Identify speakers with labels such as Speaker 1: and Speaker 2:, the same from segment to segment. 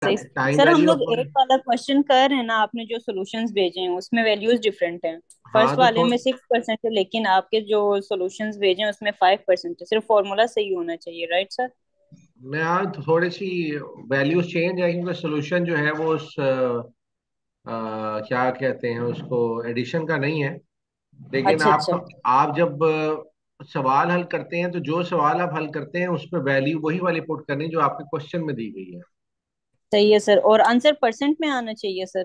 Speaker 1: सही।
Speaker 2: Time
Speaker 1: sir हम
Speaker 2: value
Speaker 1: लोग
Speaker 2: अपन।
Speaker 1: एक वाला क्वेश्चन कर रहे हैं ना, आपने जो सॉल्यूशंस भेजे हैं उसमें वैल्यूज डिफरेंट हैं।
Speaker 2: हाँ
Speaker 1: फर्स्ट
Speaker 2: तो
Speaker 1: वाले में 6% है, लेकिन आपके जो सॉल्यूशंस भेजे हैं उसमें 5% है। सिर्फ फॉर्मूला सही होना चाहिए, राइट सर?
Speaker 2: यहाँ थोड़ी सी वैल्यूज चेंज है क्योंकि सोल्यूशन जो है वो उस क्या कहते हैं उसको, एडिशन का नहीं है। लेकिन
Speaker 1: अच्छा अच्छा।
Speaker 2: आप जब सवाल हल करते हैं तो जो सवाल आप हल करते हैं उस पर वैल्यू वही वाली पुट करनी जो आपके क्वेश्चन में दी गई है।
Speaker 1: सही है सर, और आंसर परसेंट में आना चाहिए सर?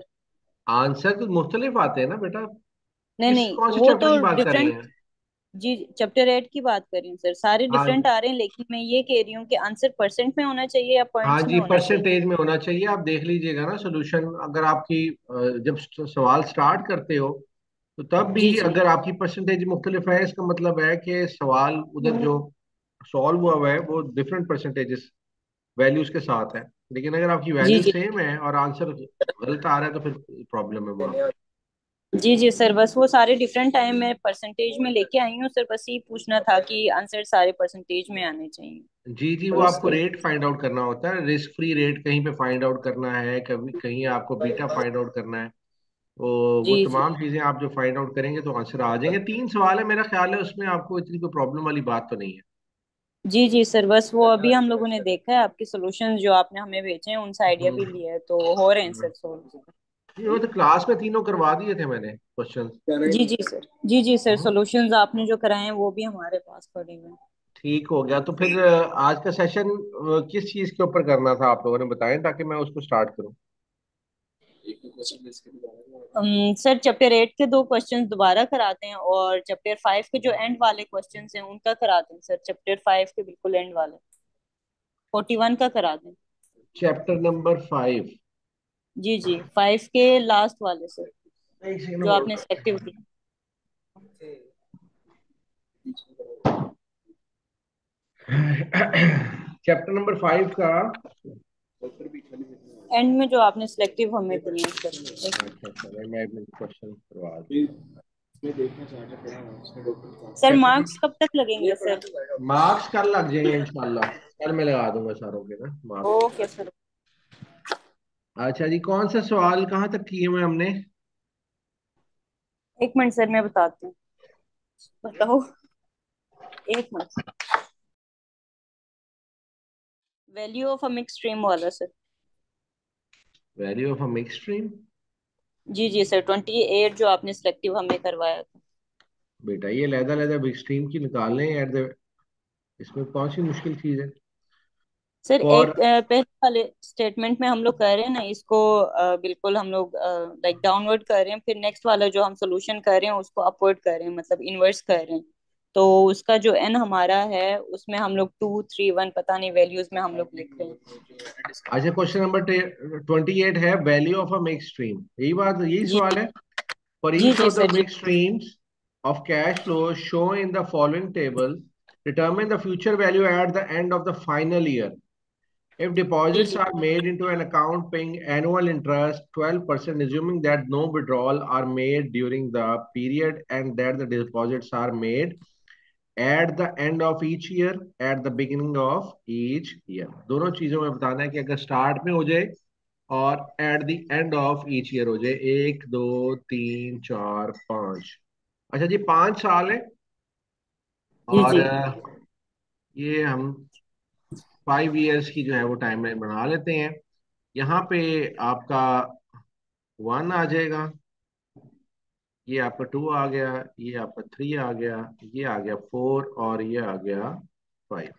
Speaker 2: आंसर तो मुख्तलिफ आते हैं ना बेटा।
Speaker 1: नहीं
Speaker 2: किस
Speaker 1: नहीं,
Speaker 2: कौन से
Speaker 1: वो
Speaker 2: चैप्टर
Speaker 1: तो
Speaker 2: की बात कर रही
Speaker 1: डिफरेंट।
Speaker 2: हैं?
Speaker 1: जी, चैप्टर 8 की बात कर रही हूँ सर। सारे डिफरेंट
Speaker 2: हाँ।
Speaker 1: आ रहे हैं, लेकिन मैं ये कह रही हूँ कि आंसर परसेंट में होना चाहिए या
Speaker 2: हाँ
Speaker 1: पॉइंट्स में
Speaker 2: जी,
Speaker 1: होना चाहिए।
Speaker 2: परसेंटेज में होना चाहिए। आप देख लीजिएगा ना सोल्यूशन, अगर आपकी जब सवाल स्टार्ट करते हो तो तब
Speaker 1: जी
Speaker 2: भी
Speaker 1: जी।
Speaker 2: अगर आपकी परसेंटेज मुख्तलिफ है, इसका मतलब है कि सवाल उधर जो सॉल्व हुआ है वो डिफरेंट परसेंटेजेस वैल्यूज के साथ है। लेकिन अगर आपकी
Speaker 1: जी
Speaker 2: वैल्यू
Speaker 1: जी।
Speaker 2: सेम है और आंसर गलत आ रहा है तो फिर प्रॉब्लम है वहाँ पे।
Speaker 1: जी जी सर, बस वो सारे डिफरेंट टाइम में परसेंटेज में लेके आई हूँ सर। बस ये पूछना था कि आंसर सारे परसेंटेज में आने चाहिए।
Speaker 2: जी जी, वो
Speaker 1: तो
Speaker 2: आपको
Speaker 1: इसलिए।
Speaker 2: रेट फाइंड आउट करना होता है, रिस्क फ्री रेट कहीं पे फाइंड आउट करना है, कभी कहीं आपको बीटा फाइंड आउट करना है। तो वो
Speaker 1: जी जी।
Speaker 2: तमाम चीजें आप जो फाइंड आउट करेंगे तो आंसर आ जाएंगे। 3 सवाल है मेरा ख्याल है, उसमें आपको इतनी कोई प्रॉब्लम वाली बात तो नहीं है।
Speaker 1: जी जी सर, बस वो अभी हम लोगों ने देखा है आपके सॉल्यूशंस जो आपने हमें भेजे हैं, उनसे आइडिया भी
Speaker 2: हम्म।
Speaker 1: लिया है, तो हो रहे हैं
Speaker 2: हाँ।
Speaker 1: Sir solve.
Speaker 2: ये वो तो क्लास में तीनों करवा दिए थे मैंने क्वेश्चन।
Speaker 1: जी जी सर। जी जी सर, सॉल्यूशंस आपने जो कराए हैं वो भी हमारे पास पड़े हुए हैं।
Speaker 2: ठीक हो गया तो फिर आज का सेशन किस चीज के ऊपर करना था आप लोगों ने बताएं ताकि मैं उसको स्टार्ट करूं।
Speaker 1: सर चैप्टर 8 के दो क्वेश्चंस दोबारा कराते हैं, और चैप्टर 5 के जो एंड वाले क्वेश्चंस हैं उनका कराते हैं सर। चैप्टर 5 के बिल्कुल एंड वाले 41 का करा दें।
Speaker 2: Chapter number 5।
Speaker 1: जी जी, 5 के लास्ट वाले सर,
Speaker 2: एक सेकंड
Speaker 1: जो
Speaker 2: होल्ड
Speaker 1: आपने सेलेक्टिव किया।
Speaker 2: चैप्टर नंबर 5 का।
Speaker 1: एंड में जो आपने सिलेक्टिव हमें दिए हैं सर।
Speaker 2: अच्छा अच्छा, मैं क्वेश्चन करवा देता हूँ।
Speaker 1: सर
Speaker 2: चैप्टर
Speaker 1: मार्क्स कब तक लगेंगे सर?
Speaker 2: मार्क्स कल लग जाएंगे इंशाल्लाह। कल मैं लगा दूंगा सारों के ना मार्क्स।
Speaker 1: Okay sir.
Speaker 2: अच्छा जी, कौन सा सवाल कहाँ तक किए हुए हमने?
Speaker 1: एक मिनट सर, मैं बताती हूँ। बताओ। एक minute. Value of a mix stream वाला sir.
Speaker 2: Value of a mix stream.
Speaker 1: जी जी सर, 28 जो आपने सिलेक्टिव हमें करवाया था।
Speaker 2: बेटा ये लहदा लहदा बिग स्ट्रीम की निकालने एट द, इसमें कौन सी मुश्किल चीज है?
Speaker 1: सर
Speaker 2: और
Speaker 1: एक पहले वाले स्टेटमेंट में हम लोग कर रहे हैं ना इसको, बिल्कुल हम लोग लाइक डाउनवर्ड कर रहे हैं, फिर नेक्स्ट वाला जो हम सोल्यूशन कर रहे हैं उसको अपवर्ड कर रहे हैं, मतलब इनवर्स कर रहे हैं। तो उसका जो एन हमारा है उसमें हम लोग 2 3 1 पता नहीं वैल्यूज में हम लोग लिख रहे हैं।
Speaker 2: अच्छा, क्वेश्चन नंबर 28 है value of a mix stream, यही बात, यही
Speaker 1: जी
Speaker 2: सवाल है। फॉर
Speaker 1: जी
Speaker 2: ईच
Speaker 1: जी
Speaker 2: ऑफ द
Speaker 1: सर। जी
Speaker 2: mix streams of cash flow shown in the following table, determine the future value at the end of the final year. If
Speaker 1: जी
Speaker 2: deposits
Speaker 1: जी।
Speaker 2: are made into an account paying annual interest 12%, assuming that no withdrawal are made during the period and that the deposits are made at the end of each year, at the beginning of each year. दोनों चीजों में बताना है कि अगर start में हो जाए और at the end of each year हो जाए। 1 2 3 4 5। अच्छा जी, 5 साल है।
Speaker 1: जी
Speaker 2: और
Speaker 1: जी।
Speaker 2: ये हम 5 इयर्स की जो है वो टाइमलाइन बना लेते हैं। यहाँ पे आपका 1 आ जाएगा, ये आपका 2 आ गया, ये आपका 3 आ गया, ये आ गया 4 और ये आ गया 5।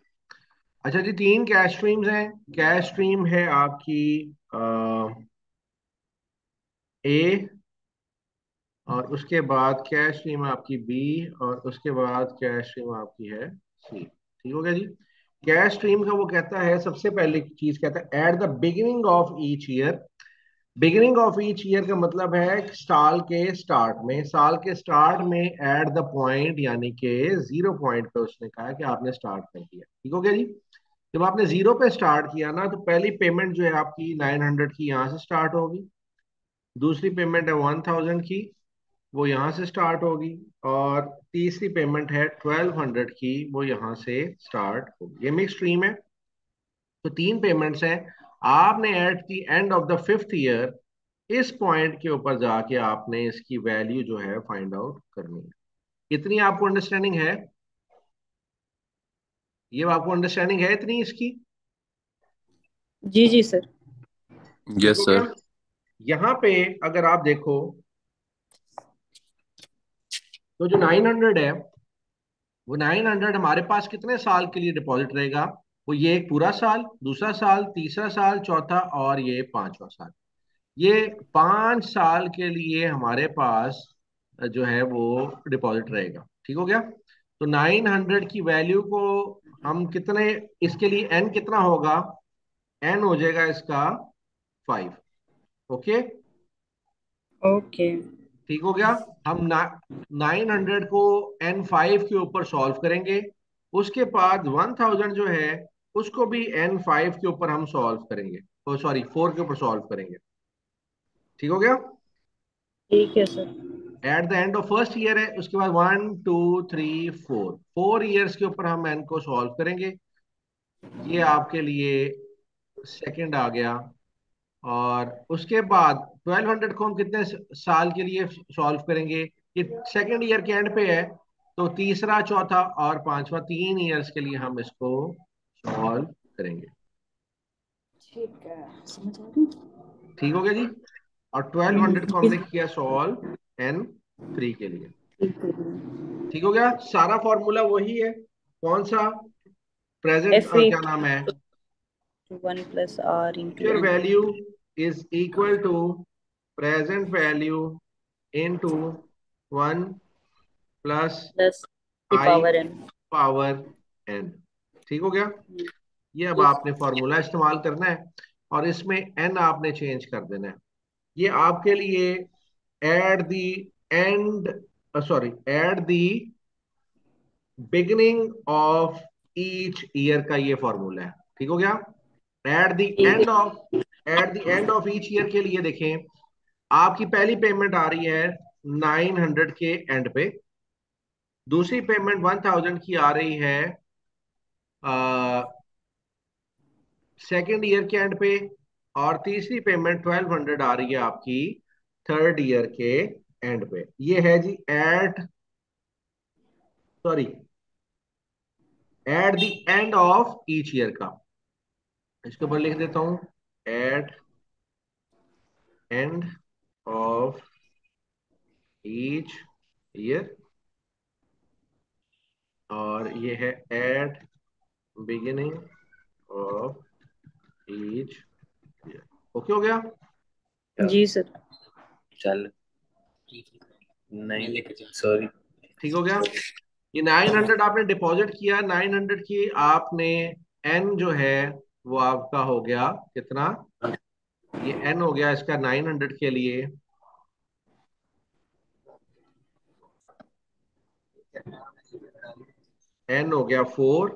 Speaker 2: अच्छा जी, 3 कैश स्ट्रीम्स हैं। कैश स्ट्रीम है आपकी ए, और उसके बाद कैश स्ट्रीम आपकी बी, और उसके बाद कैश स्ट्रीम आपकी है सी। ठीक हो गया जी। कैश स्ट्रीम का वो कहता है, सबसे पहले चीज कहता है eight the beginning of each year. Beginning of each year का मतलब है कि साल के स्टार्ट में, साल के स्टार्ट में एट द पॉइंट यानी कि 0 पॉइंट पे उसने कहा कि आपने स्टार्ट कर दिया। ठीक हो गया जी। जब आपने 0 पे स्टार्ट किया ना तो पहली पेमेंट जो है आपकी 900 की यहाँ से स्टार्ट होगी, दूसरी पेमेंट है 1000 की, वो यहाँ से स्टार्ट होगी, और तीसरी पेमेंट है 1200 की, वो यहाँ से स्टार्ट होगी। ये मिक्स स्ट्रीम है। तो 3 पेमेंट्स हैं आपने eight the end of the fifth year इस पॉइंट के ऊपर जाके आपने इसकी वैल्यू जो है फाइंड आउट करनी है। इतनी आपको अंडरस्टैंडिंग है? ये आपको अंडरस्टैंडिंग है इतनी इसकी?
Speaker 1: जी जी सर।
Speaker 2: ठीक
Speaker 3: यस
Speaker 2: हो गया?
Speaker 3: सर।
Speaker 2: यहाँ पे अगर आप देखो तो जो 900 है, वो 900 हमारे पास कितने साल के लिए डिपॉजिट रहेगा? वो ये एक पूरा साल, दूसरा साल, तीसरा साल, चौथा और ये पांचवा साल। ये 5 साल के लिए हमारे पास जो है वो डिपॉजिट रहेगा। ठीक हो गया? तो 900 की वैल्यू को हम कितने, इसके लिए एन कितना होगा? एन हो जाएगा इसका 5। Okay,
Speaker 1: okay.
Speaker 2: ठीक हो गया? हम 900 को N5 के ऊपर सॉल्व करेंगे। उसके बाद 1000 जो है उसको भी N5 के ऊपर हम सॉल्व करेंगे, ओ सॉरी 4 के ऊपर सॉल्व करेंगे। ठीक हो गया?
Speaker 1: ठीक है sir.
Speaker 2: Eight the end of first year है, उसके बाद 1 2 3 4 4 ईयर्स के ऊपर हम एन को सॉल्व करेंगे। ये आपके लिए सेकंड आ गया। और उसके बाद 1200 को हम कितने साल के लिए सॉल्व करेंगे? ये सेकेंड ईयर के एंड पे है, तो तीसरा, चौथा और पांचवा 3 ईयर्स के लिए हम इसको सॉल्व करेंगे।
Speaker 1: ठीक है, समझ आ रही
Speaker 2: ठीक हो गया जी? और 1200 को हमने किया सॉल्व N3 के लिए।
Speaker 1: ठीक है।
Speaker 2: ठीक हो गया? सारा फॉर्मूला वही है। कौन सा? प्रेजेंट
Speaker 1: एफ
Speaker 2: क्या
Speaker 1: एट
Speaker 2: नाम है?
Speaker 1: 1 + r
Speaker 2: future
Speaker 1: × n
Speaker 2: value is equal to present value into 1 plus
Speaker 1: +
Speaker 2: I
Speaker 1: n।
Speaker 2: Power N. ठीक हो गया? ये अब
Speaker 1: जी
Speaker 2: आपने फॉर्मूला इस्तेमाल करना है और इसमें एन आपने चेंज कर देना है। ये आपके लिए eight the and, sorry, at the beginning of each year का ये फॉर्मूला है। ठीक हो गया? एट द
Speaker 1: ठीक
Speaker 2: एंड
Speaker 1: है।
Speaker 2: Of eight the end of each year के लिए देखें, आपकी पहली पेमेंट आ रही है 900 के एंड पे, दूसरी पेमेंट 1000 की आ रही है सेकेंड ईयर के एंड पे, और तीसरी पेमेंट 1200 आ रही है आपकी थर्ड ईयर के एंड पे। ये है जी at, sorry, at the end of each year का। इसके ऊपर लिख देता हूं, at end of each year, और ये है at beginning of each year. Okay हो गया?
Speaker 1: जी सर।
Speaker 3: चल नहीं लेके चल, सॉरी।
Speaker 2: ठीक हो गया? ये 900 आपने डिपॉजिट किया, 900 की आपने एन जो है वो आपका हो गया कितना? ये एन हो गया इसका 900 के लिए एन हो गया 4।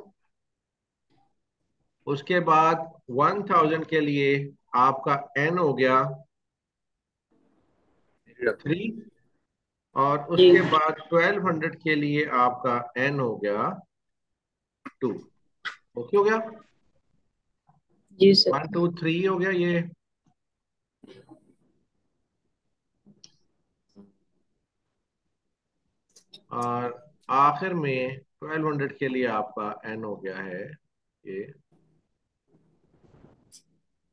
Speaker 2: उसके बाद 1000 के लिए आपका एन हो गया 3। और
Speaker 1: जी
Speaker 2: उसके बाद 1200 के लिए आपका एन हो गया 2। ओके हो गया?
Speaker 1: जी सर।
Speaker 2: 1 2 3 हो गया ये। और आखिर में 1200 के लिए आपका एन हो गया है ये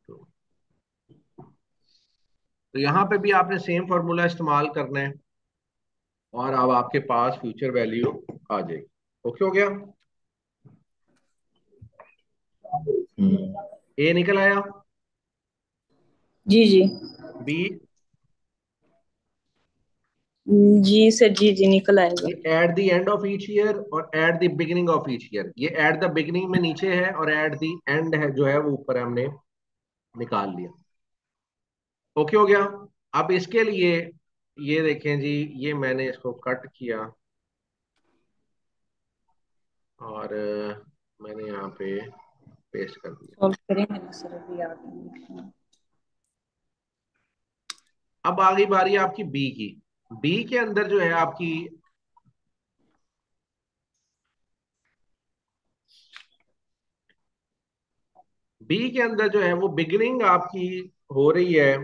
Speaker 2: 2। तो यहाँ पे भी आपने सेम फॉर्मूला इस्तेमाल करना है और अब आपके पास फ्यूचर वैल्यू आ जाएगी। ओके हो गया? ए निकल आया?
Speaker 1: जी जी।
Speaker 2: बी?
Speaker 1: जी सर, जी जी निकल आएगा।
Speaker 2: ये at the end of each year और at the beginning of each year. ये एट द बिगिनिंग में नीचे है और एट द एंड है जो है वो ऊपर हमने निकाल लिया। ओके हो गया? अब इसके लिए ये देखें जी, ये मैंने इसको कट किया और मैंने यहाँ पे पेस्ट कर दिया।
Speaker 1: सॉल्व करेंगे ना सर, अभी याद नहीं।
Speaker 2: अब आ गई बारी आपकी बी की। बी के अंदर जो है आपकी बी के अंदर जो है वो बिगिनिंग आपकी हो रही है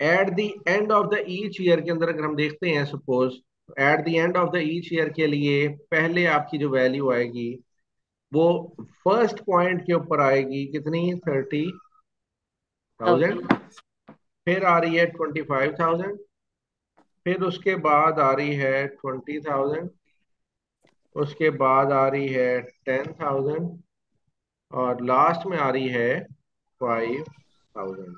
Speaker 2: eight the end of the each year के अंदर। अगर हम देखते हैं suppose eight the end of the each year के लिए पहले आपकी जो वैल्यू आएगी वो फर्स्ट पॉइंट के ऊपर आएगी कितनी, 30,000। फिर आ रही है 25,000। फिर उसके बाद आ रही है 20,000। उसके बाद आ रही है 10,000। और लास्ट में आ रही है 5,000।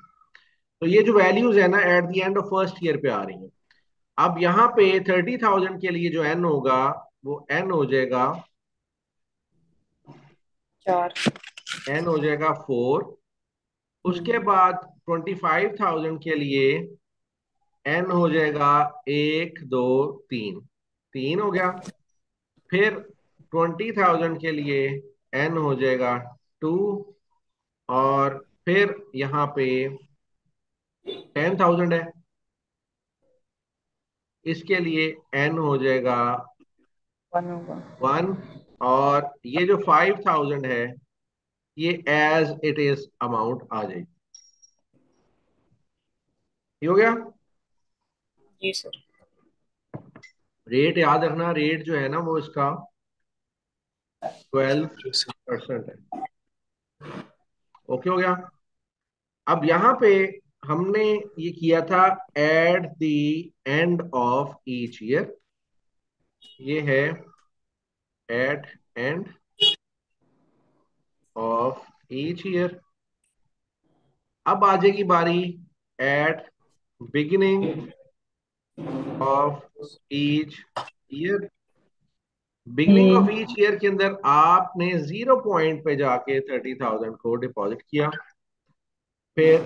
Speaker 2: तो ये जो वैल्यूज है ना eight the end of first year पे आ रही हैं। अब यहाँ पे 30,000 के लिए जो एन होगा वो एन हो जाएगा,
Speaker 1: 4।
Speaker 2: एन हो जाएगा 4। उसके बाद 25,000 के लिए एन हो जाएगा 1 2 3, 3 हो गया। फिर 20,000 के लिए एन हो जाएगा 2। और फिर यहाँ पे 10,000 है, इसके लिए एन हो जाएगा
Speaker 1: 1 होगा।
Speaker 2: 1। और ये जो 5,000 है ये एज इट इज अमाउंट आ जाएगी। ये हो गया।
Speaker 1: जी सर।
Speaker 2: रेट याद रखना, रेट जो है ना वो इसका 12% है। ओके हो गया। अब यहाँ पे हमने ये किया था at the end of each year, ये है at end of each year. अब आ जाएगी बारी at beginning of each year. Beginning of each year के अंदर आपने 0 पॉइंट पे जाके 30,000 को डिपॉजिट किया। फिर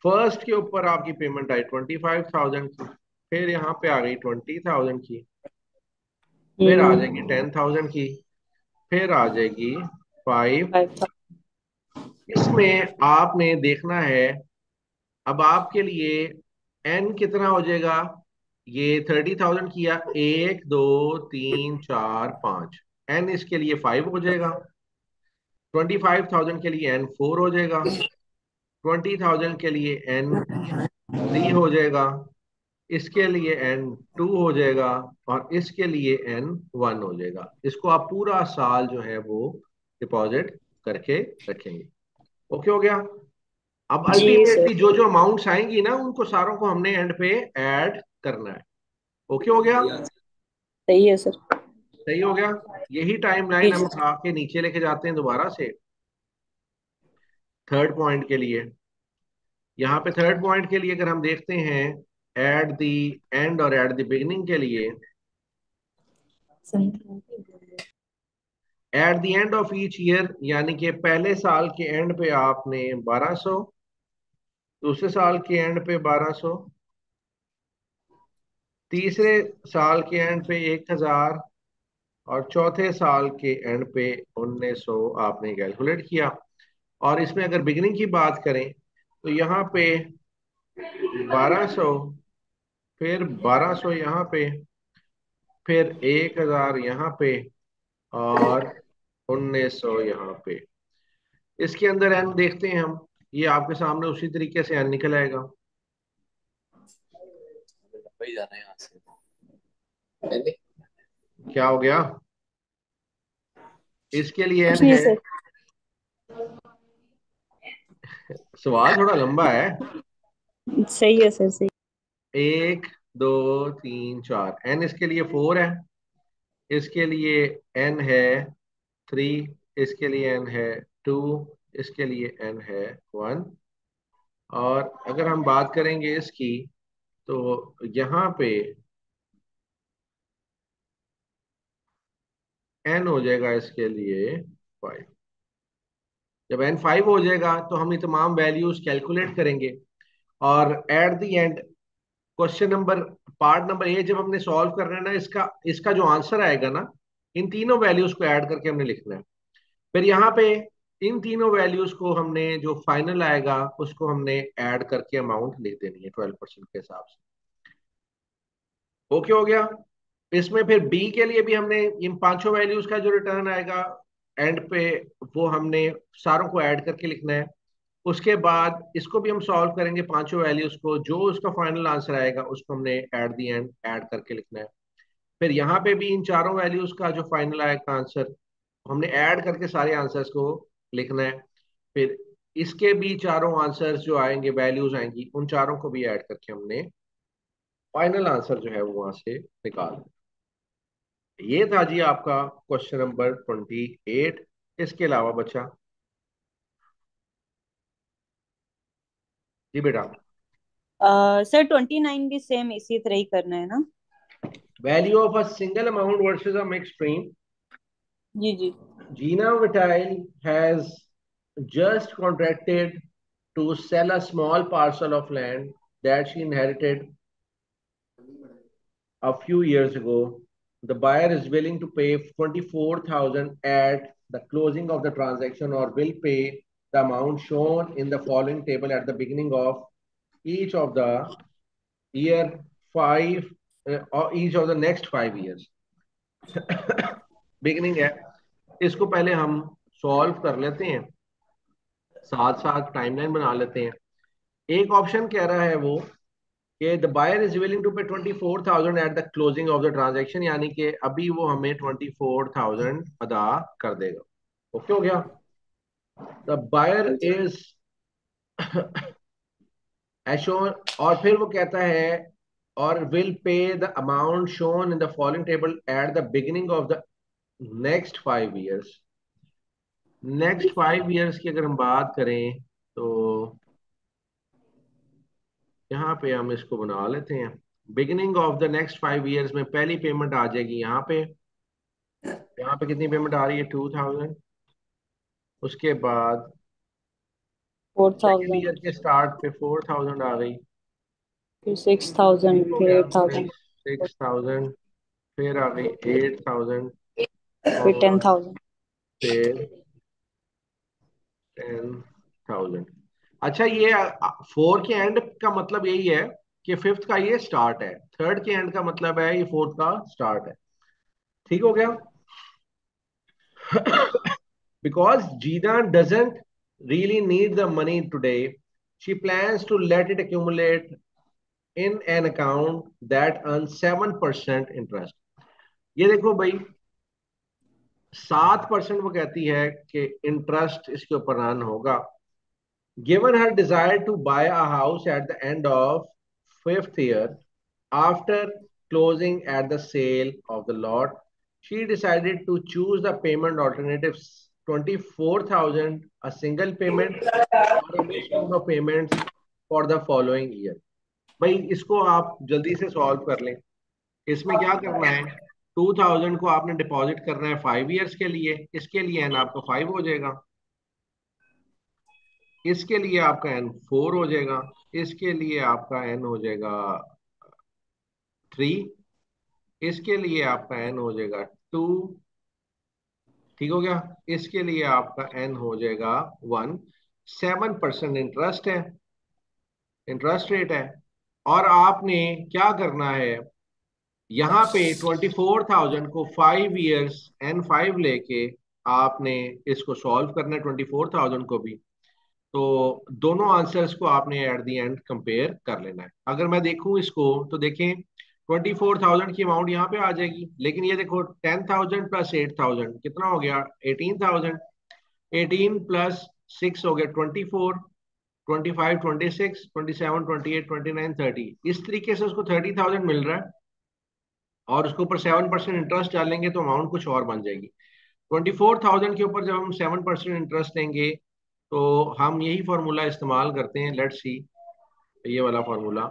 Speaker 2: फर्स्ट के ऊपर आपकी पेमेंट आई 25,000 की। फिर यहाँ पे आ गई 20,000 की। फिर आ जाएगी 10,000 की। फिर आ जाएगी 5।
Speaker 1: 5।
Speaker 2: इसमें आपने देखना है अब आपके लिए एन कितना हो जाएगा। ये 30,000 किया, 1 2 3 4 5, एन इसके लिए 5 हो जाएगा। 25,000 के लिए एन 4 हो जाएगा। 20,000 के लिए एन 3 हो जाएगा। इसके लिए एन 2 हो जाएगा। और इसके लिए एन 1 हो जाएगा। इसको आप पूरा साल जो है वो डिपॉजिट करके रखेंगे। ओके हो गया। अब
Speaker 1: जी सर।
Speaker 2: अल्टीमेटली जो जो अमाउंट्स आएंगी ना उनको सारों को हमने एंड पे ऐड करना है। ओके हो गया।
Speaker 1: सही है सर।
Speaker 2: सही हो गया। यही
Speaker 1: जी
Speaker 2: टाइमलाइन हम
Speaker 1: सर।
Speaker 2: उठा के नीचे लेके जाते हैं दोबारा से थर्ड पॉइंट के लिए। यहाँ पे थर्ड पॉइंट के लिए अगर हम देखते हैं एट द एंड और एट द बिगिनिंग के लिए, eight the end of each year यानी कि पहले साल के एंड पे आपने 1200, दूसरे साल के एंड पे 1200, तीसरे साल के एंड पे 1,000 और चौथे साल के एंड पे 1,900 आपने कैलकुलेट किया। और इसमें अगर बिगिनिंग की बात करें तो यहाँ पे 1200, फिर 1200 यहाँ पे, फिर 1,000 यहाँ पे और 1,900 यहाँ पे। इसके अंदर एन देखते हैं हम, ये आपके सामने उसी तरीके से एन निकल आएगा।
Speaker 3: वही जाना है यहाँ से।
Speaker 2: क्या हो गया, इसके लिए
Speaker 1: कुछ
Speaker 2: एन
Speaker 1: नहीं
Speaker 2: है,
Speaker 1: सर।
Speaker 2: सवाल थोड़ा लंबा है।
Speaker 1: सही है सर। सही।
Speaker 2: 1 2 3 4, एन इसके लिए 4 है। इसके लिए एन है 3। इसके लिए एन है 2। इसके लिए एन है 1। और अगर हम बात करेंगे इसकी तो यहाँ पे एन हो जाएगा इसके लिए 5। जब एन 5 हो जाएगा तो हम ये तमाम वैल्यूज कैलकुलेट करेंगे। और at the and question number part number A जब हमने सॉल्व करना है ना, इसका इसका जो आंसर आएगा ना, इन तीनों वैल्यूज को ऐड करके हमने लिखना है। फिर यहाँ पे इन तीनों वैल्यूज को हमने जो फाइनल आएगा उसको हमने ऐड करके अमाउंट लिख देनी है 12% के हिसाब से। ओके हो गया। इसमें फिर बी के लिए भी हमने इन पांचों वैल्यूज का जो रिटर्न आएगा एंड पे वो हमने सारों को ऐड करके लिखना है। उसके बाद इसको भी हम सॉल्व करेंगे, पांचों वैल्यूज को, जो उसका फाइनल आंसर आएगा उसको हमने एट दी एंड ऐड करके लिखना है। फिर यहाँ पे भी इन चारों वैल्यूज का जो फाइनल आएगा आंसर हमने ऐड करके सारे आंसर्स को लिखना है। फिर इसके भी चारों आंसर्स जो आएंगे, वैल्यूज आएंगी, उन चारों को भी ऐड करके हमने फाइनल आंसर जो है वो वहां से निकाल। ये था जी आपका क्वेश्चन नंबर 28। इसके अलावा बचा जी बेटा,
Speaker 1: सर 29 भी सेम इसी तरह ही करना है ना?
Speaker 2: Value of a single amount versus a mixed stream.
Speaker 1: जी जी।
Speaker 2: Gina Vitale has just contracted to sell a small parcel of land that she inherited a few years ago. The buyer is willing to pay 24,000 at the closing of the transaction, or will pay the amount shown in the following table at the beginning of each of the year five or each of the next 5 years. Beginning है, इसको पहले हम solve कर लेते हैं, साथ साथ timeline बना लेते हैं। एक ऑप्शन कह रहा है वो कि the buyer is willing to pay 24,000 at the closing of the transaction, यानी कि अभी वो हमें 24,000 अदा कर देगा। ओके हो गया। द बायर इज एशोर, और फिर वो कहता है और will pay the amount shown in the following table eight the beginning of the next 5 years। Next 5 years की अगर हम बात करें तो यहाँ पे हम इसको बना लेते हैं। Beginning of the next 5 years में पहली पेमेंट आ जाएगी यहाँ पे। यहाँ पे कितनी पेमेंट आ रही है? 2,000। उसके बाद
Speaker 1: फोर
Speaker 2: सेकेंड
Speaker 1: थाउजेंड
Speaker 2: ईयर के स्टार्ट पे 4,000 आ गई।
Speaker 1: फिर 6,000
Speaker 2: ठीक हो
Speaker 1: फिर
Speaker 2: गया।
Speaker 1: एट
Speaker 2: फिर
Speaker 1: थाउजेंड
Speaker 2: 6,000, फिर आ गई 8,000,
Speaker 1: फिर टेन
Speaker 2: और
Speaker 1: थाउजेंड
Speaker 2: फिर 10,000। अच्छा, ये 4 के एंड का मतलब यही है कि फिफ्थ का ये स्टार्ट है, थर्ड के एंड का मतलब है ये फोर्थ का स्टार्ट है। ठीक हो गया। Because Gina doesn't really need the money today, she plans to let it accumulate in an account that earns 7% interest। ये देखो भाई, 7% वो कहती है कि इंटरेस्ट इसके ऊपर अर्न होगा। Given her desire to buy a house at the end of fifth year, after closing at the sale of the lot, she decided to choose the payment alternatives: 24,000, a single payment, or a mixture of payments for the following year। भाई इसको आप जल्दी से solve कर लें। इसमें क्या करना है, 2,000 को आपने डिपॉजिट करना है 5 years के लिए, इसके लिए एन आपका 5 हो जाएगा, इसके लिए आपका एन 4 हो जाएगा, इसके लिए आपका एन हो जाएगा 3, इसके लिए आपका एन हो जाएगा 2। ठीक हो गया। इसके लिए आपका एन हो जाएगा 1। 7% इंटरेस्ट है, इंटरेस्ट रेट है। और आपने क्या करना है, यहाँ पे 24,000 को 5 years N5 लेके आपने इसको सॉल्व करना है, 24,000 को भी। तो दोनों आंसर्स को आपने एट दी एंड कंपेयर कर लेना है। अगर मैं देखूं इसको तो देखें, 24,000 की अमाउंट यहाँ पे आ जाएगी, लेकिन ये देखो 10,000 प्लस 8,000 कितना हो गया? 18,000। 18 + 6 हो गया 24, 25 26, 27 28 29 30। इस तरीके से उसको 30,000 मिल रहा है, और उसके ऊपर 7% इंटरेस्ट डालेंगे तो अमाउंट कुछ और बन जाएगी। 24,000 के ऊपर जब हम 7% इंटरेस्ट देंगे तो हम यही फॉर्मूला इस्तेमाल करते हैं। लेट्स सी, ये वाला फॉर्मूला।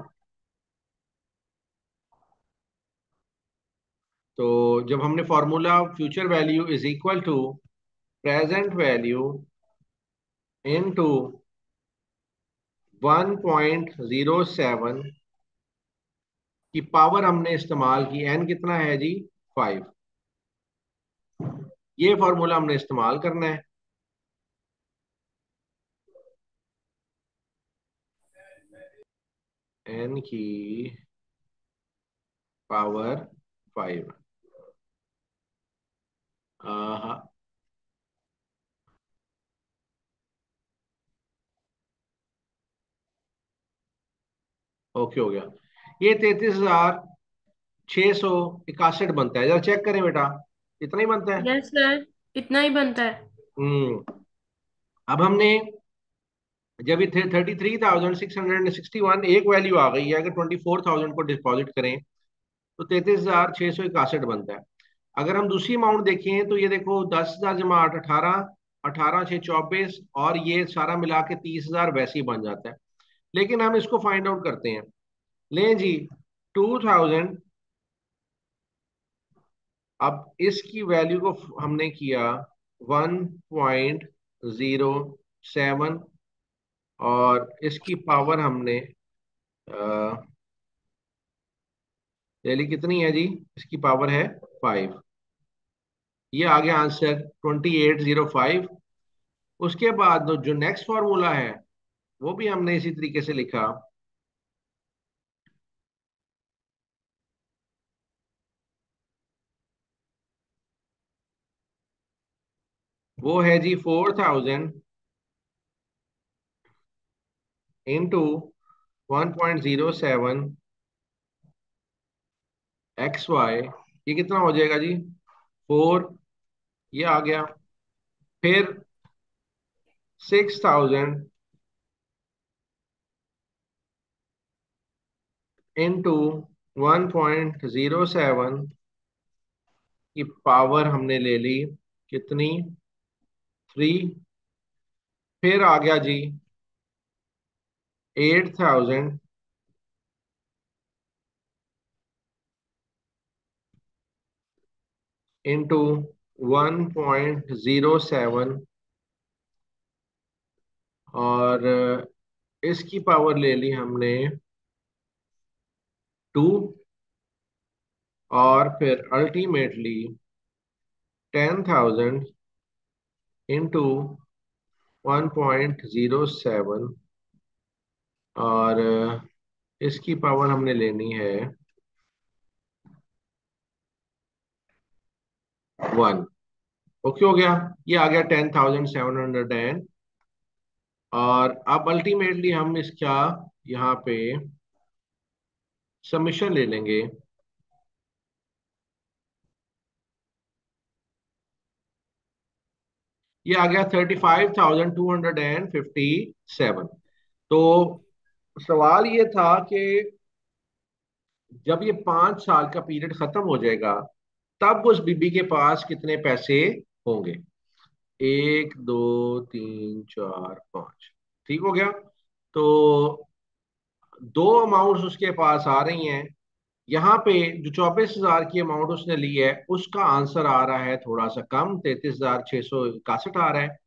Speaker 2: तो जब हमने formula future value is equal to present value into 1.07 की पावर हमने इस्तेमाल की, एन कितना है जी? 5। ये फॉर्मूला हमने इस्तेमाल करना है। एन की पावर 5। हाँ, ओके हो गया। ये 33,661 बनता है, जरा चेक करें बेटा, इतना ही बनता है।
Speaker 4: यस सर, इतना ही बनता है।
Speaker 2: अब हमने जब ये 33,661 एक वैल्यू आ गई है, अगर 24,000 को डिपॉजिट करें तो 33,661 बनता है। अगर हम दूसरी अमाउंट देखें तो ये देखो 10,000 जमा 8 18, 18 6 24, और ये सारा मिला के 30,000 वैसे ही बन जाता है। लेकिन हम इसको फाइंड आउट करते हैं। लें जी 2,000, अब इसकी वैल्यू को हमने किया 1.07, और इसकी पावर हमने ले ली, कितनी है जी, इसकी पावर है 5। ये आ गया आंसर 2805। उसके बाद जो नेक्स्ट फॉर्मूला है वो भी हमने इसी तरीके से लिखा। वो है जी 4,000 इंटू 1.07 XY, ये कितना हो जाएगा जी, 4, ये आ गया। फिर 6,000 इंटू 1.07 की पावर हमने ले ली, कितनी, 3। फिर आ गया जी 8,000 इंटू 1.07, और इसकी पावर ले ली हमने 2, और फिर अल्टीमेटली 10,000 इंटू 1.07, और इसकी पावर हमने लेनी है 1। ओके हो गया, ये आ गया 10,700। और अब अल्टीमेटली हम इसका यहाँ पे सबमिशन ले लेंगे। ये आ गया 35,257। तो सवाल ये था कि जब ये 5 साल का पीरियड खत्म हो जाएगा तब उस बीबी के पास कितने पैसे होंगे। 1 2 3 4 5, ठीक हो गया। तो दो अमाउंट्स उसके पास आ रही हैं। यहाँ पे जो 24,000 की अमाउंट उसने ली है उसका आंसर आ रहा है थोड़ा सा कम, 33,661 आ रहा है।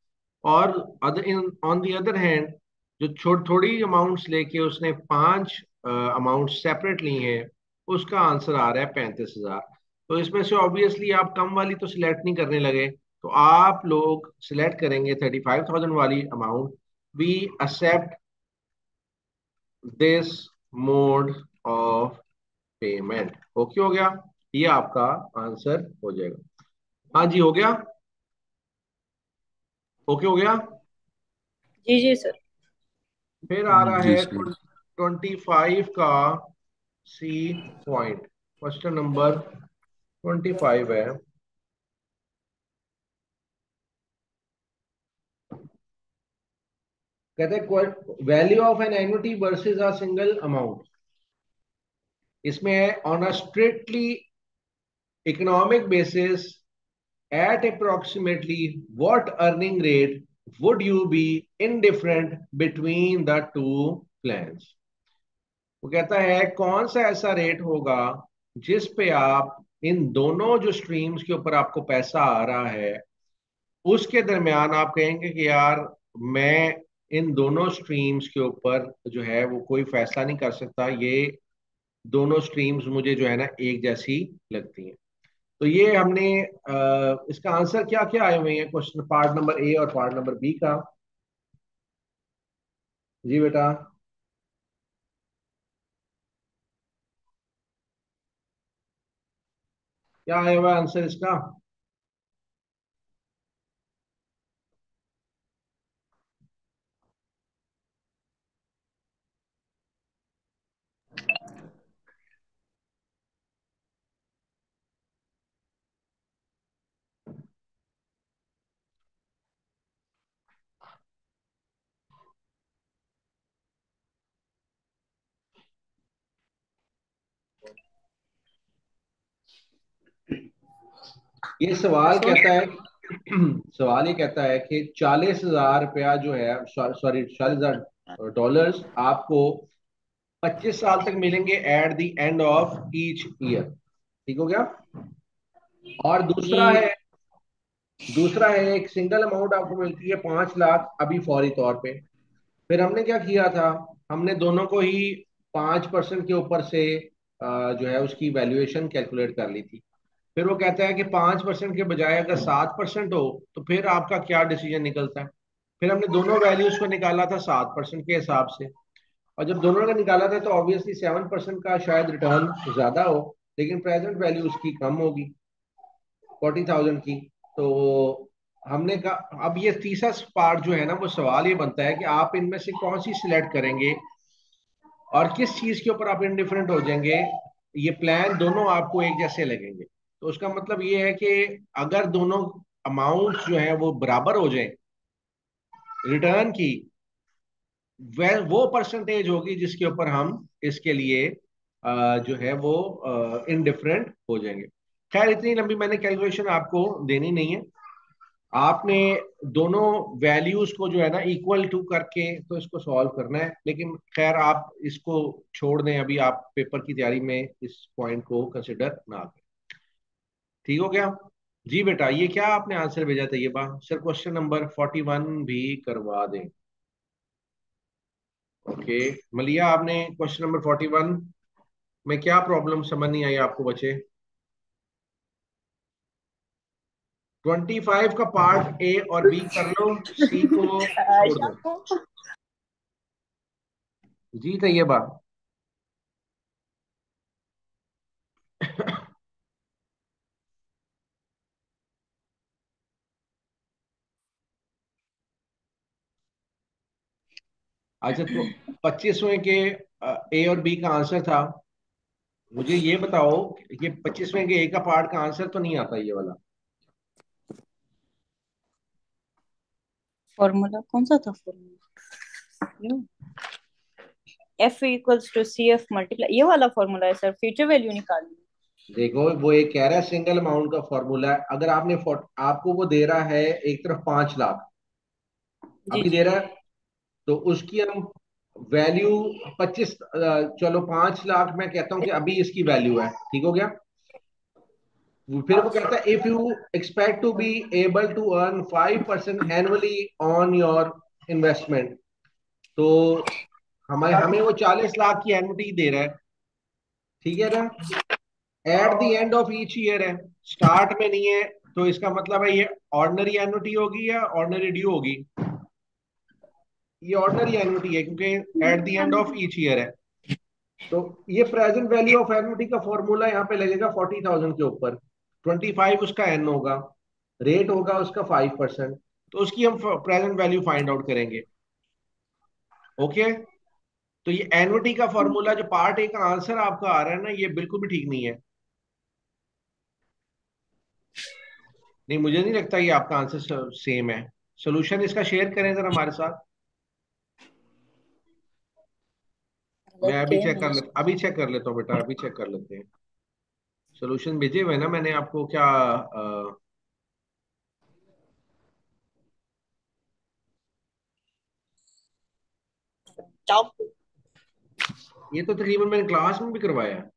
Speaker 2: और other on the other hand, जो थोड़ी अमाउंट्स लेके उसने 5 अमाउंट सेपरेट ली हैं, उसका आंसर आ रहा है 35,000। तो इसमें से ऑब्वियसली आप कम वाली तो सिलेक्ट नहीं करने लगे, तो आप लोग सिलेक्ट करेंगे 35,000 वाली amount. We accept this mode of payment. Okay हो गया, ये आपका आंसर हो जाएगा। हाँ जी हो गया, ओके हो गया।
Speaker 1: जी जी सर।
Speaker 2: फिर आ रहा
Speaker 3: जी
Speaker 2: है
Speaker 3: सर।
Speaker 2: 25 का सी पॉइंट। क्वेश्चन नंबर 25 है। कहते हैं value of an annuity versus a single amount. इसमें है on a strictly economic basis at approximately what earning rate would you be indifferent between the two plans। वो कहता है कौन सा ऐसा रेट होगा जिस पे आप इन दोनों जो स्ट्रीम्स के ऊपर आपको पैसा आ रहा है उसके दरमियान आप कहेंगे कि यार मैं इन दोनों स्ट्रीम्स के ऊपर जो है वो कोई फैसला नहीं कर सकता, ये दोनों स्ट्रीम्स मुझे जो है ना एक जैसी लगती हैं। तो ये हमने इसका आंसर क्या क्या आए हुए हैं क्वेश्चन पार्ट नंबर ए और पार्ट नंबर बी का। जी बेटा, क्या आया हुआ आंसर इसका। ये सवाल
Speaker 1: सो
Speaker 2: कहता है सवाल ये कहता है कि 40,000 रुपया जो है, सॉरी, $40,000 आपको 25 साल तक मिलेंगे eight the end of each year. ठीक हो गया। और
Speaker 1: जी।
Speaker 2: दूसरा है एक सिंगल अमाउंट आपको मिलती है 5 लाख अभी फौरी तौर पे। फिर हमने क्या किया था, हमने दोनों को ही 5% के ऊपर से जो है उसकी वैल्यूएशन कैलकुलेट कर ली थी। फिर वो कहता है कि 5% के बजाय अगर 7% हो तो फिर आपका क्या डिसीजन निकलता है। फिर हमने दोनों वैल्यूज को निकाला था 7% के हिसाब से, और जब दोनों का निकाला था तो ऑब्वियसली 7% का शायद रिटर्न ज्यादा हो, लेकिन प्रेजेंट वैल्यू उसकी कम होगी 40,000 की। तो हमने कहा अब ये तीसरा पार्ट जो है ना, वो सवाल ये बनता है कि आप इनमें से कौन सी सिलेक्ट करेंगे और किस चीज के ऊपर आप इंडिफरेंट हो जाएंगे। ये प्लान दोनों आपको एक जैसे लगेंगे, तो उसका मतलब ये है कि अगर दोनों अमाउंट जो है वो बराबर हो जाए रिटर्न की, वह वो परसेंटेज होगी जिसके ऊपर हम इसके लिए जो है वो इनडिफरेंट हो जाएंगे। खैर इतनी लंबी मैंने कैलकुलेशन आपको देनी नहीं है। आपने दोनों वैल्यूज को जो है ना इक्वल टू करके तो इसको सॉल्व करना है, लेकिन खैर आप इसको छोड़ दें, अभी आप पेपर की तैयारी में इस पॉइंट को कंसिडर ना करें। ठीक हो गया जी बेटा। ये क्या आपने आंसर भेजा था, ये बात सर क्वेश्चन नंबर 41 भी करवा दें। ओके मलिया, आपने क्वेश्चन नंबर 41 में क्या प्रॉब्लम समझ नहीं आई आपको बचे? 25 का पार्ट ए और बी कर लो, सी को छोड़
Speaker 1: आयशा
Speaker 2: दो।
Speaker 1: को।
Speaker 2: जी तैयबा। अच्छा तो 25वें के ए और बी का आंसर था। मुझे ये बताओ, ये 25वें के ए का पार्ट का आंसर तो नहीं आता ये वाला।
Speaker 1: फॉर्मूला कौन सा था? Formula F equals to C F multiply, ये वाला फॉर्मूला है सर, फ्यूचर वैल्यू निकालनी।
Speaker 2: देखो वो एक कह रहा है सिंगल अमाउंट का फॉर्मूला है। अगर आपको वो दे रहा है एक तरफ 5 लाख
Speaker 1: जी
Speaker 2: अभी
Speaker 1: जी।
Speaker 2: दे रहा है, तो उसकी हम वैल्यू 25, चलो 5 लाख मैं कहता हूँ कि अभी इसकी वैल्यू है। ठीक हो गया। फिर वो कहता है if you expect to be able to earn 5% annually on your investment, तो हमें हमें वो 40 लाख की एन्युटी दे रहा है। ठीक है ना। Eight the end of each year है, स्टार्ट में नहीं है, तो इसका मतलब है ये ऑर्डिनरी एन्युटी होगी या ऑर्डिनरी ड्यू होगी? ये ऑर्डिनरी एन्युटी है क्योंकि eight the end of each year है। तो ये प्रेजेंट वैल्यू ऑफ एन्युटी का फॉर्मूला यहाँ पे लगेगा 40,000 के ऊपर। 25 उसका एन होगा, रेट होगा उसका 5%, तो उसकी हम प्रेजेंट वैल्यू फाइंड आउट करेंगे। ओके। तो ये एन्युटी का फॉर्मूला जो पार्ट ए का आंसर आपका आ रहा है ना, ये बिल्कुल भी ठीक नहीं है। नहीं मुझे नहीं लगता ये आपका आंसर सेम है। सोल्यूशन इसका शेयर करें जरा हमारे साथ। मैं
Speaker 1: गलत
Speaker 2: अभी
Speaker 1: क्या
Speaker 2: चेक
Speaker 1: है?
Speaker 2: कर लेता अभी चेक कर लेता हूँ बेटा, अभी चेक कर लेते हैं। सोल्यूशन भेजे हुए ना मैंने आपको, क्या
Speaker 1: टॉप।
Speaker 2: ये तो तकरीबन मैंने क्लास में भी करवाया है।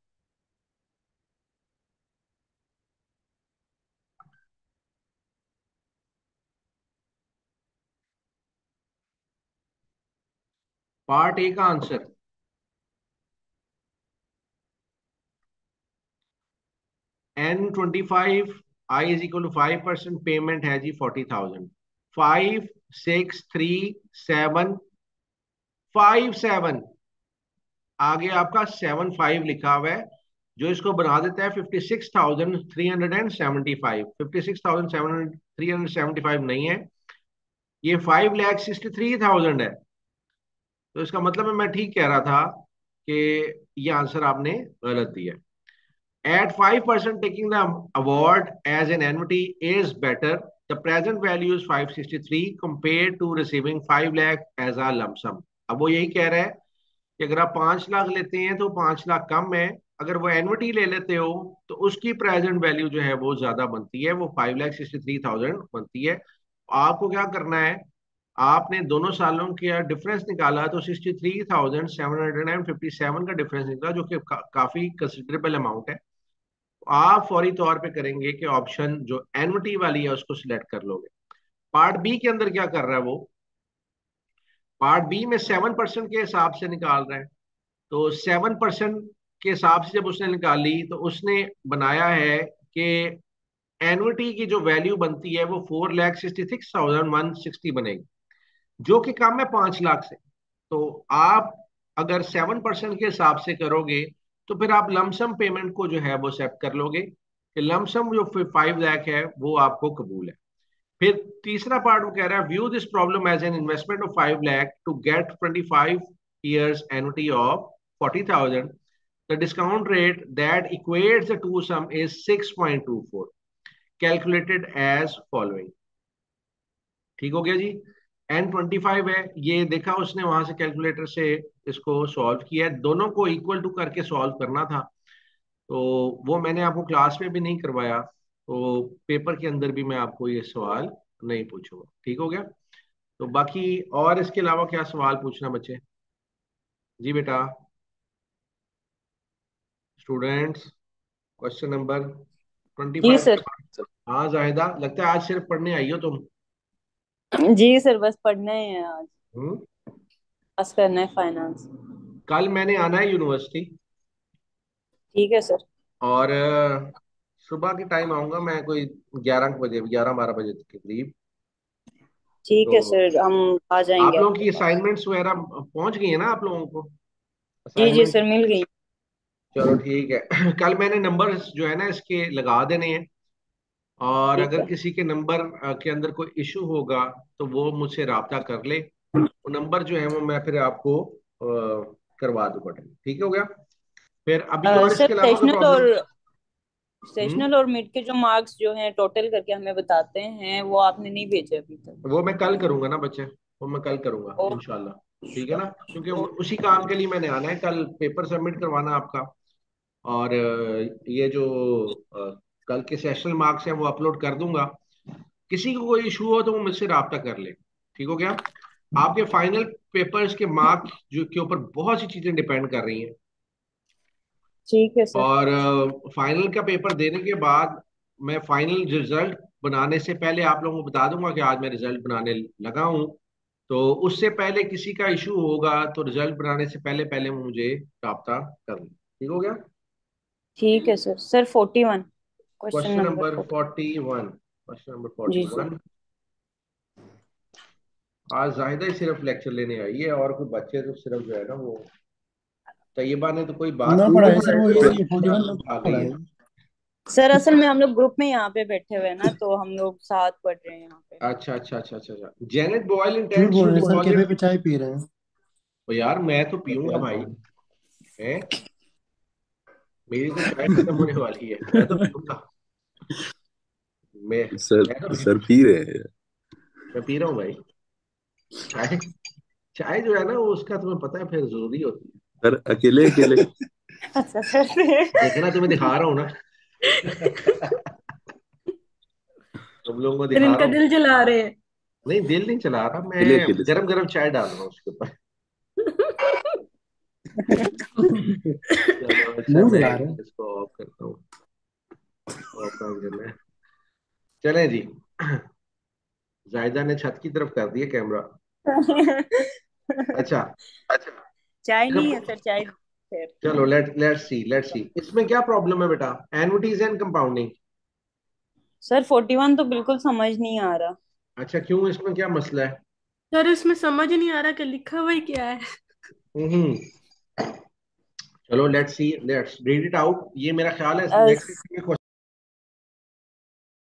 Speaker 2: पार्ट ए का answer N25, I is equal to 5%, payment है जी 40,000। 5 6 3 7 5 7 आगे आपका 75 लिखा हुआ है, जो इसको बना देता है 56,375। 56,375 नहीं है, ये 5,63,000 है। तो इसका मतलब है मैं ठीक कह रहा था कि ये आंसर आपने गलत दिया। At 5% taking the award as an annuity is better. The present value is 563 compared to receiving 5 lakh as a lump sum. अब वो यही कह रहा है कि अगर आप 5 लाख लेते हैं तो 5 लाख कम है, अगर वो एन्युटी ले लेते हो तो उसकी प्रेजेंट वैल्यू जो है वो ज्यादा बनती है, वो 5,63,000 बनती है। आपको क्या करना है, आपने दोनों सालों का डिफरेंस निकाला तो 63,757 का डिफरेंस निकला, जो कि काफी कंसिडरेबल अमाउंट है। आप फौरी तौर पे करेंगे कि ऑप्शन जो एन्युटी वाली है उसको सिलेक्ट कर लोगे। पार्ट बी के अंदर क्या कर रहा है वो, पार्ट बी में 7% के हिसाब से निकाल रहा है। तो 7% के हिसाब से जब उसने निकाली तो उसने बनाया है कि एन्युटी की जो वैल्यू बनती है वो 4,66,160 बनेगी, जो कि कम है 5 लाख से। तो आप अगर 7% के हिसाब से करोगे तो फिर आप लमसम पेमेंट को जो है वो एक्सेप्ट कर लोगे कि लमसम जो 5 लाख है वो आपको कबूल है। फिर तीसरा पार्ट वो कह रहा है, view this problem as an investment of 5 lakh to get 25 years annuity of 40,000। The discount rate that equates the to sum is 6.24, calculated as following. ठीक हो गया जी। N25 है, ये देखा उसने वहां से कैलकुलेटर से इसको सॉल्व किया है, दोनों को इक्वल टू करके सॉल्व करना था। तो वो मैंने आपको क्लास में भी नहीं करवाया, तो पेपर के अंदर भी मैं आपको ये सवाल नहीं पूछूंगा। ठीक हो गया। तो बाकी और इसके अलावा क्या सवाल पूछना बच्चे? जी बेटा, स्टूडेंट्स, क्वेश्चन नंबर ट्वेंटी
Speaker 1: जी
Speaker 2: फाइव
Speaker 1: सर।
Speaker 2: हाँ जाहिदा, लगता है आज सिर्फ पढ़ने आई हो तुम।
Speaker 1: जी सर, बस पढ़ना ही है आज,
Speaker 2: हम्म।
Speaker 1: पास करना है फाइनेंस।
Speaker 2: कल मैंने आना है यूनिवर्सिटी,
Speaker 1: ठीक है सर।
Speaker 2: और सुबह के टाइम आऊंगा मैं, कोई 11 बजे, 11-12 बजे के करीब।
Speaker 1: ठीक
Speaker 2: तो
Speaker 1: है सर, हम आ
Speaker 2: आप
Speaker 1: जाएंगे
Speaker 2: लोगों
Speaker 1: आपके
Speaker 2: की
Speaker 1: पास।
Speaker 2: असाइनमेंट्स वगैरह पहुंच गई है ना आप लोगों को?
Speaker 1: जी जी
Speaker 2: असाइनमेंट,
Speaker 1: सर, मिल गई।
Speaker 2: चलो ठीक है। कल मैंने नंबर जो है ना इसके लगा देने हैं, और
Speaker 1: ठीक
Speaker 2: अगर
Speaker 1: है।
Speaker 2: किसी के नंबर के अंदर कोई इशू होगा तो वो मुझसे रब्ता कर ले, वो नंबर जो है वो मैं फिर आपको करवा दूंगा। ठीक हो गया। फिर अभी और
Speaker 1: सर,
Speaker 2: इसके अलावा कोई प्रॉब्लम? हम्म।
Speaker 1: सेशनल और मिड के जो मार्क्स जो हैं टोटल करके हमें बताते हैं, वो आपने नहीं भेजे अभी तक।
Speaker 2: वो मैं कल करूंगा ना बच्चे, वो मैं कल करूंगा
Speaker 1: ओ,
Speaker 2: इंशाल्लाह। ठीक है ना, क्योंकि
Speaker 1: ओ,
Speaker 2: उसी काम के लिए मैंने आना है, कल पेपर सबमिट करवाना आपका। और ये जो कल के सेशनल मार्क्स हैं वो अपलोड कर दूंगा। किसी को कोई इशू हो तो वो मुझसे रब्ता कर ले। ठीक हो गया। आपके फाइनल पेपर्स के मार्क्स जो के ऊपर बहुत सी चीजें डिपेंड कर रही हैं,
Speaker 1: ठीक है सर।
Speaker 2: और फाइनल का पेपर देने के बाद मैं फाइनल रिजल्ट बनाने से पहले आप लोगों को बता दूंगा कि आज मैं रिजल्ट बनाने लगा हूँ। तो उससे पहले किसी का इशू होगा तो रिजल्ट बनाने से पहले पहले वो मुझे रब्ता कर ले। ठीक हो गया।
Speaker 1: ठीक है sir. Sir 41, question
Speaker 2: question
Speaker 1: number
Speaker 2: number
Speaker 1: 40।
Speaker 2: 41, question number
Speaker 1: जी
Speaker 2: फोर्टी
Speaker 1: सर।
Speaker 2: वन आज जाहिदा ही सिर्फ लेक्चर लेने आई है, और कोई बच्चे तो सिर्फ जो है ना वो, तैयबा ने तो कोई बात
Speaker 5: ना
Speaker 2: नहीं
Speaker 5: पढ़ाए
Speaker 2: की,
Speaker 5: सर, वो
Speaker 2: और
Speaker 5: यही 41 ना
Speaker 2: आ गई है।
Speaker 5: पढ़ाए।
Speaker 1: सर असल में हम लोग ग्रुप में यहाँ पे बैठे हुए हैं ना, तो हम लोग साथ पढ़ रहे हैं यहाँ पे।
Speaker 2: अच्छा अच्छा अच्छा अच्छा अच्छा। जेनेट बॉयल
Speaker 5: झूठ
Speaker 2: इंटेंड्स
Speaker 5: बोल
Speaker 2: टू
Speaker 5: रहे हैं सर, कैफे
Speaker 2: डिपॉजिट।
Speaker 5: पे चाय पी रहे हैं।
Speaker 2: तो यार मैं तो पीऊंगा भाई, है, मेरी तो चाय खत्म होने वाली है, मैं तो पीऊंगा। मैं
Speaker 3: सर
Speaker 2: मैं तो
Speaker 3: सर पी रहे हैं।
Speaker 2: मैं पी रहा हूँ भाई। चाय, चाय जो है ना वो उसका तुम्हें पता है फिर जरूरी होती है।
Speaker 3: सर अकेले अकेले।
Speaker 1: अच्छा सर।
Speaker 2: देखना तुम्हें दिखा रहा हूँ ना। तुम लोगों को
Speaker 4: फिर
Speaker 2: दिखा रहा
Speaker 4: इनका
Speaker 2: हूँ।
Speaker 4: दिल जला रहे हैं।
Speaker 2: नहीं दिल नहीं चला रहा,
Speaker 3: अकेले
Speaker 2: मैं
Speaker 3: अकेले
Speaker 2: गरम गरम चाय डाल रहा हूँ उसके ऊपर। चलो अच्छा,
Speaker 5: मुंह
Speaker 2: मैं
Speaker 5: जला रहे हैं।
Speaker 2: इसको ऑफ करता हूँ। ऑफ कर देना है। चलें जी। जायदा ने छत की तरफ कर दिया कैमरा। अच्छा।
Speaker 1: चाय नहीं है
Speaker 2: कब,
Speaker 1: सर, चाय फिर।
Speaker 2: चलो लेट्स सी इसमें क्या प्रॉब्लम है बेटा, एनुइटीज एंड कंपाउंडिंग।
Speaker 1: सर 41 तो बिल्कुल समझ नहीं आ रहा।
Speaker 2: अच्छा क्यों, इसमें क्या मसला है?
Speaker 4: सर इसमें समझ नहीं आ रहा कि लिखा हुआ ही क्या है।
Speaker 2: हम्म। चलो let's see, let's read it out. ये मेरा ख्याल है
Speaker 1: अ,
Speaker 2: नेक्स्ट